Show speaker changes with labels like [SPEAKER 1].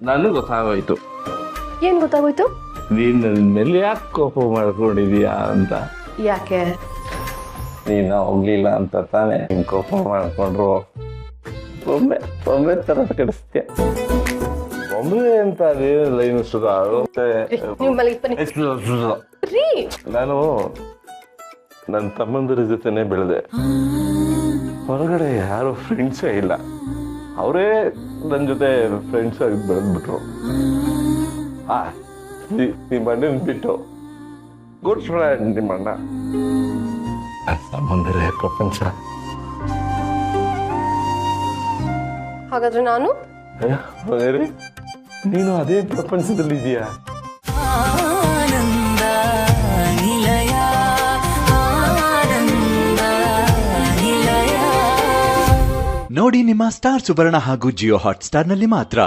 [SPEAKER 1] ನನಗೆ ಗೊತ್ತಾಗೋಯ್ತು.
[SPEAKER 2] ಏನ್ ಗೊತ್ತಾಗೋಯ್ತು?
[SPEAKER 1] ನೀನ್ ನನ್ನ ಮೇಲೆ ಯಾಕೆ ಕೋಪ ಮಾಡ್ಕೊಂಡಿದೀಯಾ ಅಂತ.
[SPEAKER 2] ಯಾಕೆ?
[SPEAKER 1] ನೀನು ಹೋಗ್ಲಿಲ್ಲ ಅಂತ ತಾನೇ ನಿನ್ ಕೋಪ ಮಾಡ್ಕೊಂಡ್ರು. ಬೊಂಬೆ ತರ ಕೆಡಿಸ್ತೀಯ. ಬೊಂಬೆ ಅಂತ ಅದೇನಿಲ್ಲ, ಇನ್ನು ಸುಖ ಆಗುತ್ತೆ. ನಾನು ನನ್ನ ತಮ್ಮಂದಿರ ಜೊತೆನೆ ಬೆಳೆದೆ. ಹೊರಗಡೆ ಯಾರು ಫ್ರೆಂಡ್ಸೇ ಇಲ್ಲ. ಅವರೇ ನನ್ನ ಜೊತೆ ಫ್ರೆಂಡ್ಸ್ ಆಗಿ ಬೆಳೆದ್ಬಿಟ್ರು. ನಿಮ್ಮ ಅಣ್ಣನ ಬಿಟ್ಟು ಗುಡ್ ಫ್ರೆಂಡ್ ನಿಮ್ಮ ಅಣ್ಣ. ತಮ್ಮಂದಿರೇ ಪ್ರಪಂಚ.
[SPEAKER 2] ಹಾಗಾದ್ರೆ ನಾನು
[SPEAKER 1] ನೀನು ಅದೇ ಪ್ರಪಂಚದಲ್ಲಿ ಇದೀಯಾ?
[SPEAKER 3] ನೋಡಿ ನಿಮ್ಮ ಸ್ಟಾರ್ ಸುವರ್ಣ ಹಾಗೂ ಜಿಯೋ ಹಾಟ್ ಸ್ಟಾರ್ ನಲ್ಲಿ ಮಾತ್ರ.